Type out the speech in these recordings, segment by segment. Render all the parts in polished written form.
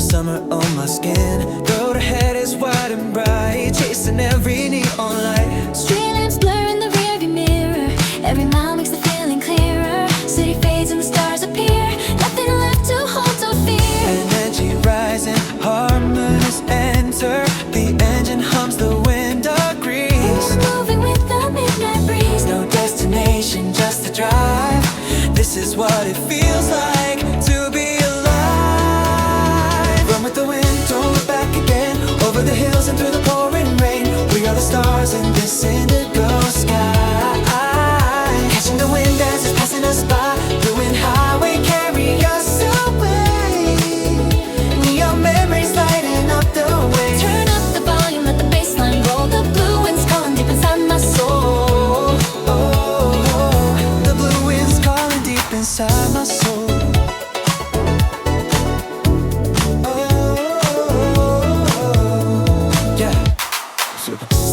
Summer on my skin. Road ahead is wide and bright, chasing every neon light. Street lamps blur in the rearview mirror. Every mile makes the feeling clearer. City fades and the stars appear. Nothing left to hold or fear. Energy rising, harmonies enter. The engine hums, the wind agrees. Moving with the midnight breeze. No destination, just a drive. This is what it feels like to be alive. Run with the wind, don't look back again. Over the hills and through the pouring rain. We are the stars in this indigo sky. Catching the wind as it's passing us by. Blue and highway carry us away. Neon memories lighting up the way. Turn up the volume, let the bass line roll. The blue wind's calling deep inside my soul. The blue wind's calling deep inside my soul.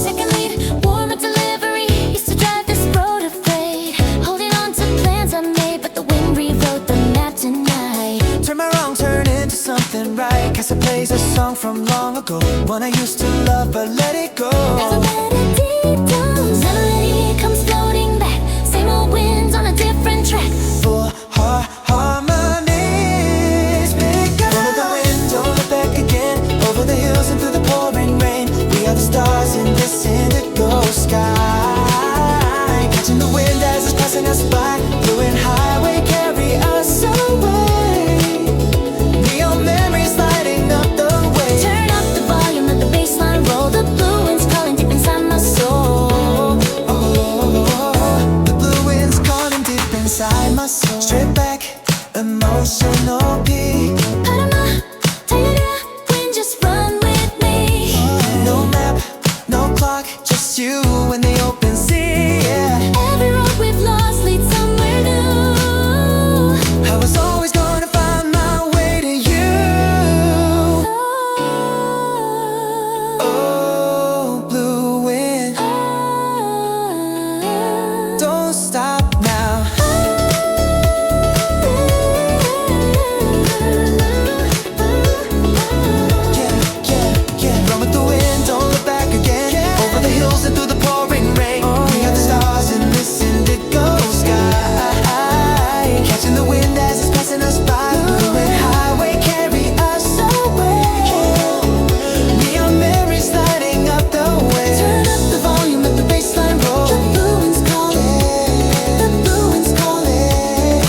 Second lead, warmer delivery. Used to drive this road afraid. Holding on to plans I made, but the wind rewrote the map tonight. Turn my wrong turn into something right. Cause it plays a song from long ago, one I used to love but let it go. As a melody dawns, melody comes floating back. Same old winds on a different track. Full harmonies pick up. Run with the wind, don't look back again. Over the hills and through the pouring rain. We are the stars in this indigo sky. Catching the wind as it's passing us by. Blue and highway carry us away. Neon memories lighting up the way. Turn up the volume, let the bass line roll. The blue wind's calling deep inside my soul. The blue wind's calling deep inside my soul. Straight back, emotional peak. 바람아, 달려라, wind, just run with me. No map, no clock, just you and the open sea. Yeah. Every road we've lost leads somewhere new. I was always gonna find my way to you. Oh, blue wind, don't stop now. Run with the wind, don't look back again. Over the hills and through the pouring rain. We are the stars in this indigo sky. Catching the wind as it's passing us by. Blue and highway carry us away. Neon memories lighting up the way. Turn up the volume, let the bass line roll. The blue wind's calling. The blue wind's calling.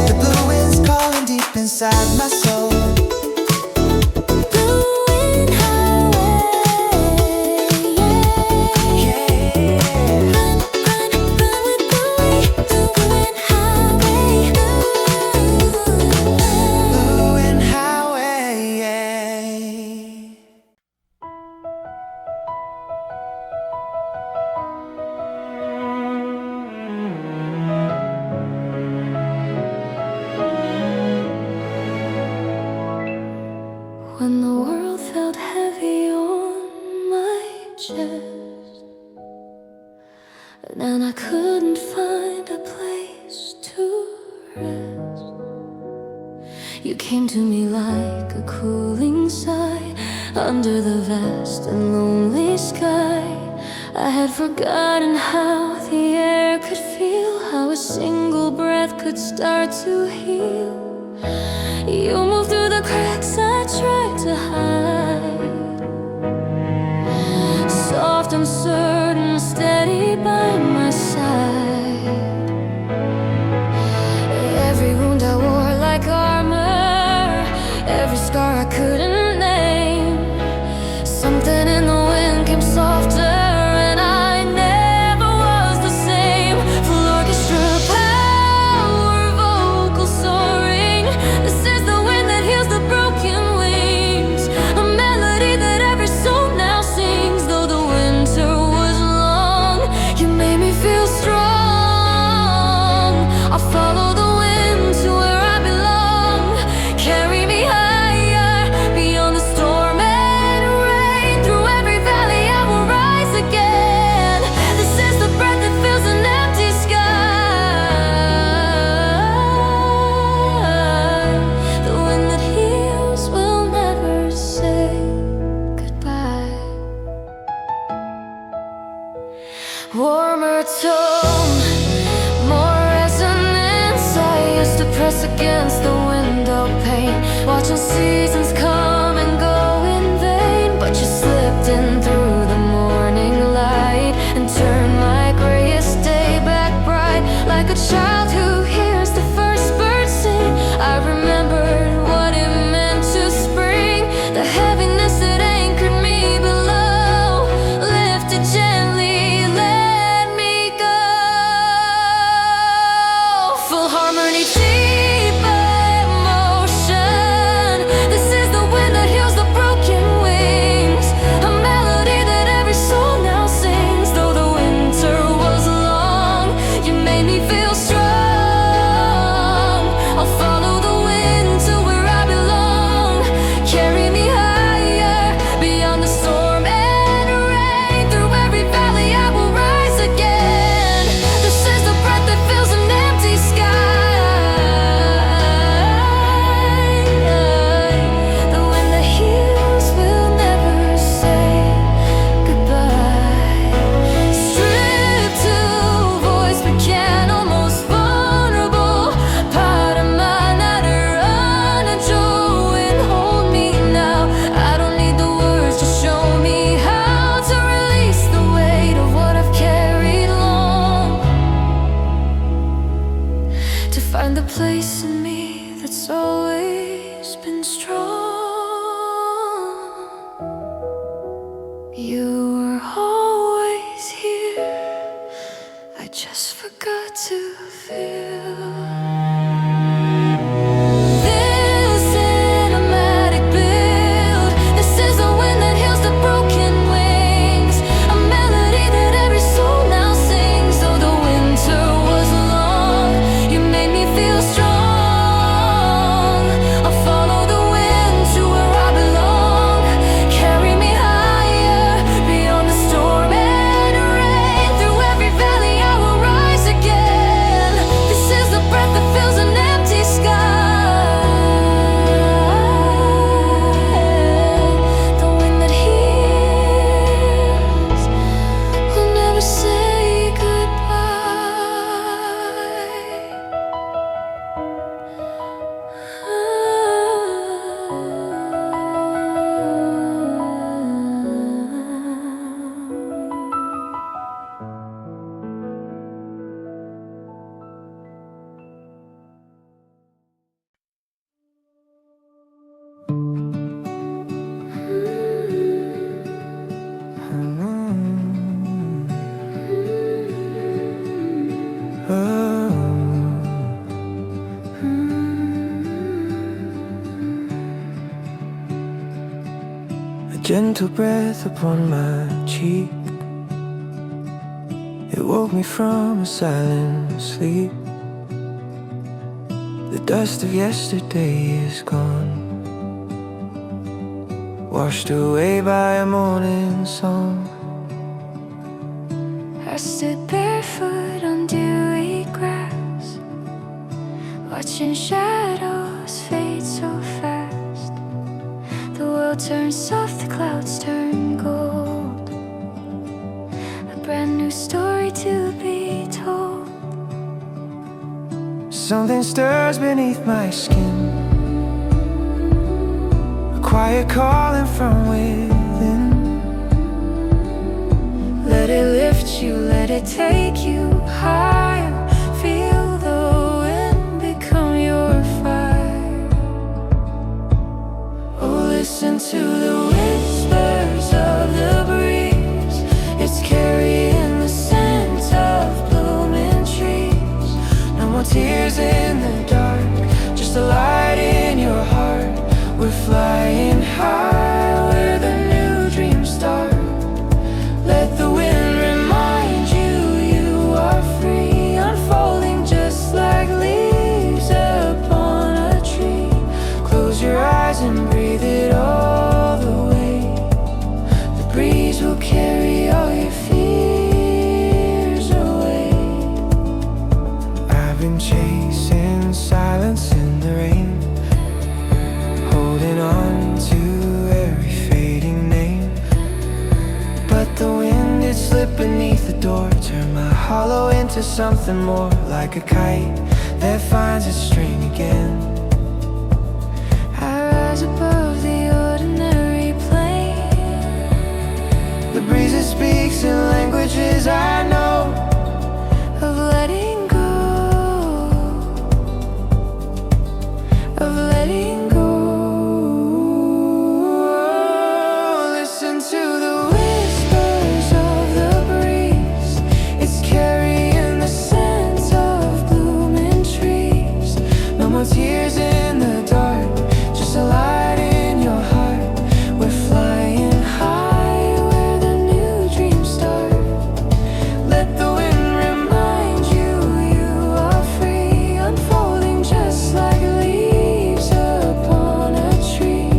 The blue wind's calling deep inside my soul. Blue wind highway, yeah. Run, run, run with the wind. Blue wind highway. Blue and highway, yeah. When the world felt heavy on my chest, and I couldn't find a place to rest, you came to me like a cooling sigh under the vast and lonely sky. I had forgotten how the air could feel, how a single breath could start to heal. You moved through the cracks I tried to hide, soft and certain, steady by my side. Every wound I wore like armor, every scar I couldn't name. Something in the wind came softer, and I never was the same. Full orchestra power, vocal soaring. This is the wind that heals the broken wings, a melody that every soul now sings. Though the winter was long, you made me warmer tone, more resonance. I used to press against the window pane, watching seasons come and go in vain. But you slipped in through the morning light and turned my grayest day back bright, like a child who hears the first bird sing. I remembered what it meant to spring, the heaviness that anchored me below, lifted gently, let me go. Full harmony, deeper emotion. This is the wind that heals the broken wings, a melody that every soul now sings. Though the winter was long, you made me feel strong. I'll follow the wind to where I belong. Carry me higher beyond the storm and rain. Through every valley I will rise again. This is the breath that fills an empty sky. The wind that heals will never say goodbye. Stripped to voice, began almost vulnerable. 바람아 나를 안아줘 and hold me now. I don't need the words to show me how to release the weight of what I've carried long, to find the place in me that's always been strong. You were always here, I just forgot to feel. This cinematic build, this is the wind that heals the broken wings, a melody that every soul now sings. Though the winter was long, you made me feel strong. I'll follow the wind to where I belong. Carry me higher beyond the storm and rain. Through every valley I will rise again. This is the breath that fills an empty sky. The wind that heals will never say A gentle breath upon my cheek, it woke me from a silent sleep. The dust of yesterday is gone, washed away by a morning song. I stood barefoot on dewy grass, watching shadows fade so fast. The world turns soft, the clouds turn gold, a brand new story to be told. Something stirs beneath my skin, a quiet calling from within. Let it lift you, let it take you higher. Feel the wind become your fire. Oh, listen to the whispers of the breeze, it's carrying the scent of blooming trees. No more tears in the dark, just a light in your heart. We're flying high where the new dreams start. Let the wind remind you you are free, unfolding just like leaves upon a tree. Close your eyes and breathe it all the way. The breeze will carry all your fears away. I've been chasing silence in the rain, holding on to hollow into something more like a kite that finds its string again. I rise above the ordinary plane. The breeze that speaks in languages I know, Of letting go, of letting go. listen to the whispers of the breeze. It's carrying the scent of blooming trees. No more tears in the dark, just a light in your heart. We're flying high where the new dreams start. Let the wind remind you you are free, unfolding just like leaves upon a tree.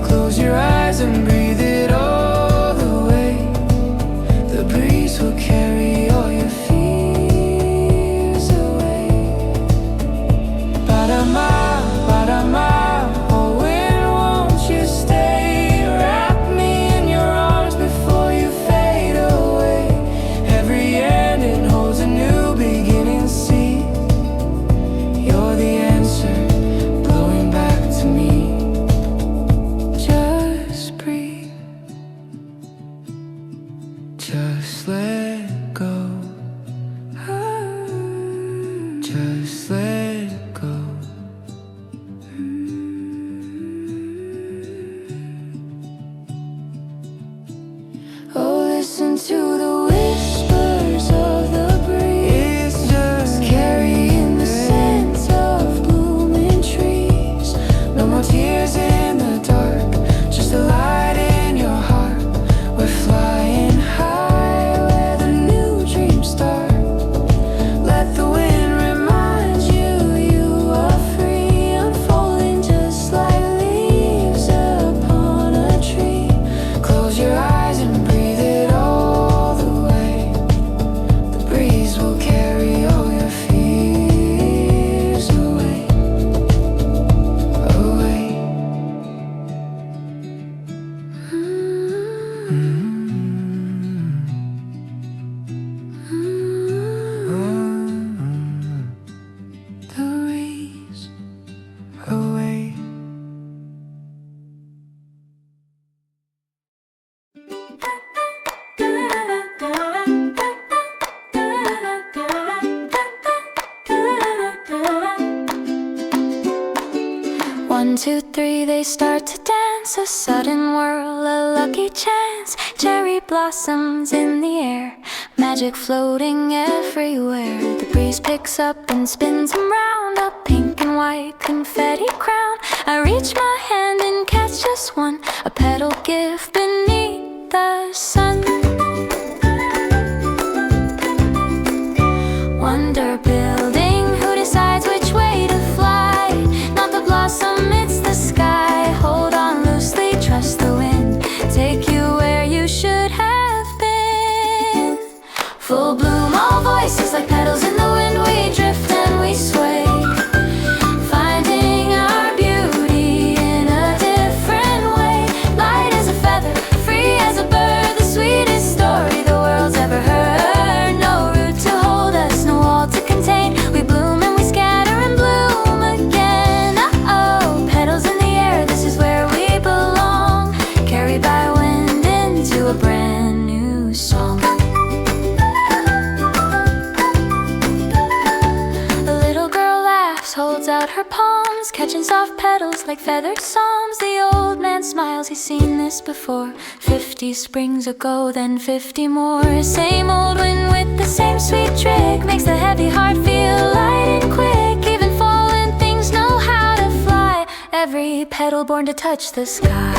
Close your eyes and breathe it all the way. The breeze will carry all your fears away. Barama, barama, oh wind, won't you stay? Wrap me in your arms before you fade away. Every ending holds a new beginning. See, you're the answer, blowing back to me. Just breathe, just let go, just let go. Oh, listen to the whispers of the breeze. It's just Carrying the scent of blooming trees. no more tears in the dark, just a light in your heart. We're flying high where the new dreams start. Let the wind remind you you are free, unfolding just like leaves upon a tree. Close your eyes and breathe it all the way. The breeze will carry all your fears away, away. The breeze. Away. One, two, three, they start to dance. A sudden whirl, a lucky chance. Cherry blossoms in the air, magic floating everywhere. The breeze picks up and spins them round. A pink and white confetti crown. I reach my hand and catch just one, a petal gift beneath the sun. Wonder building, who decides which way to fly? Not the blossom, it's the sky. Hold on loosely, trust the wind, take you where you should have been. Full bloom, all voices like petals in the wind. We drift and we sway, finding our beauty in a different way. Light as a feather, free as a bird, the sweetest story the world's ever heard. No root to hold us, no wall to contain. We bloom and we scatter and bloom again. Oh, petals in the air, this is where we belong. Carried by wind into a brand new song. A little girl laughs, holds out her palms, catching soft petals like feathered psalms. The old man smiles, he's seen this before. 50 springs ago, then 50 more. Same old wind with the same sweet trick, makes the heavy heart feel light and quick. Even fallen things know how to fly, every petal born to touch the sky.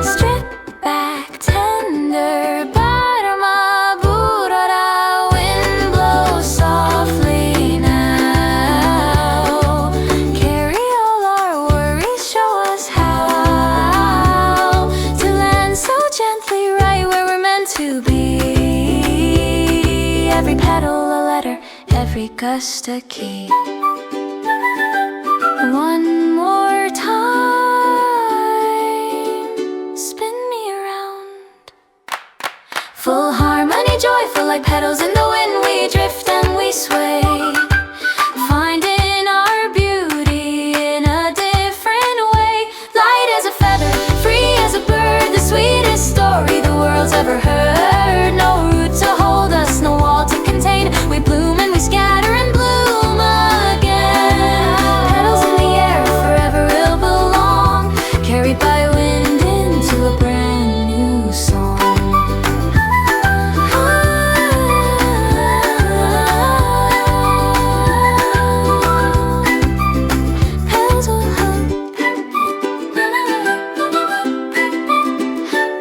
Strip back tender, 바람아 불어라. Wind blows softly now. Carry all our worries, show us how to land so gently right where we're meant to be. Every petal a letter, every gust a key. One more time, spin me around. Full harmony, joyful like petals in the wind, we drift and we sway, finding our beauty in a different way. Light as a feather, free as a bird, the sweetest story the world's ever heard. No root to hold us, no wall to contain. We bloom and we scatter and bloom again. Petals in the air, forever will belong, carried by wind into a brand new song. Petals will hum,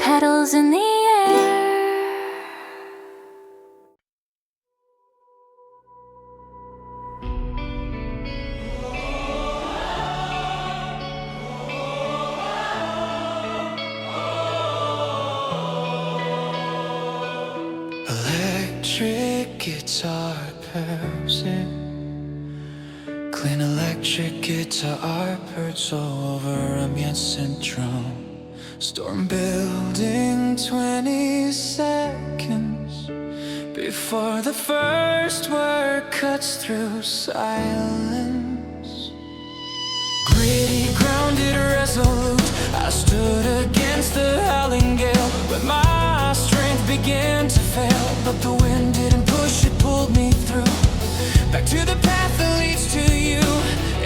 petals in the air. Electric guitar person, clean electric guitar birds all over amidst syndrome. Storm building 20 seconds before the first word cuts through silence. Gritty, grounded, resolute, I stood against the howling gale when my strength began to fail, but the wind didn't push, it pulled me through, back to the path that leads to you.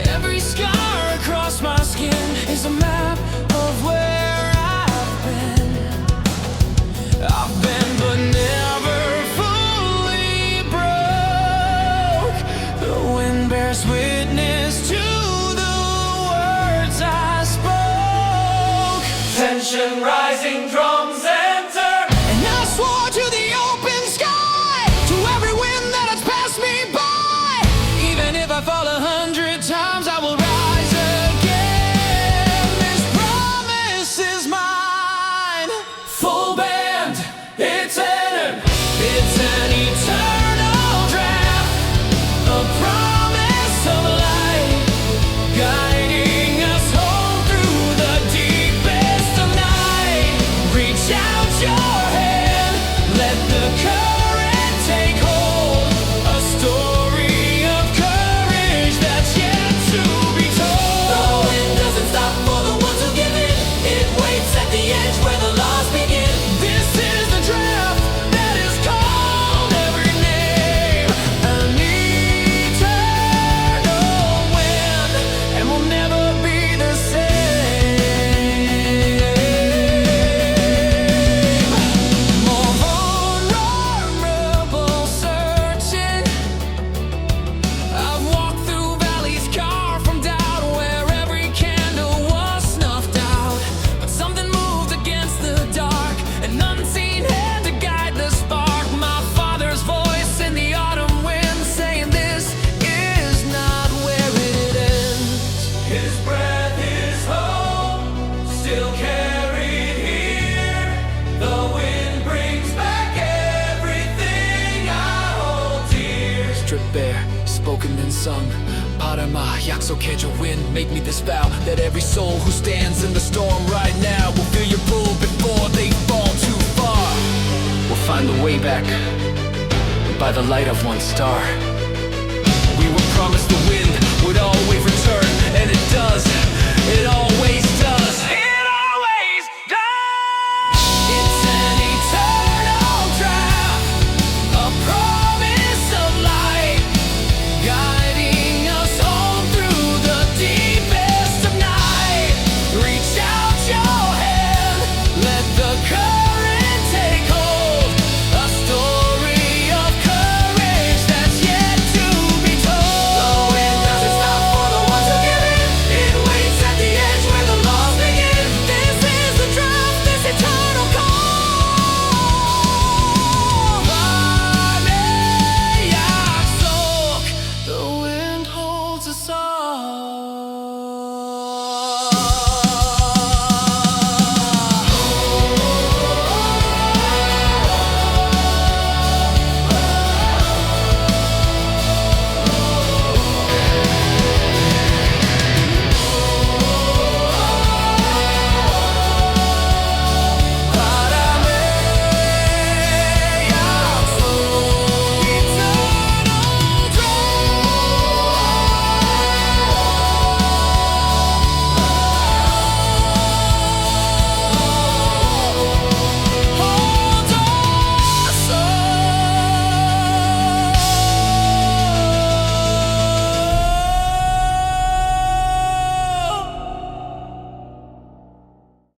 Every scar across my skin is a map of where I've been but never fully broke. The wind bears witness to the words I spoke. Tension rising, drums enter, and I swore to the open sky, to every wind that has passed me by. Even if I fall 100 times, I will rise again. This promise is mine. Full band, it's an eternal draft, a promise of light, guiding us home through the deepest of night. Reach out your hand, let the current take hold, a story of courage that's yet to be told. The wind doesn't stop for the ones who give in, it waits at the edge where the lost begin. This is the draft that is called every name, an eternal wind, and will never be the same. More vulnerable searching, I've walked through valleys carved from doubt, where every candle was snuffed out, but something moved against the dark, an unseen hand to guide the spark. My father's voice in the autumn wind saying this is not where it ends. His breath is hope, still carried here. The wind brings back everything I hold dear. Stripped bare, spoken and sung. 바람'의, 약속해줘 wind, make me this vow, that every soul who stands in the storm right now will feel your pull before they fall too far. We'll find the way back by the light of one star. We were promised the wind would always return, and it does, it always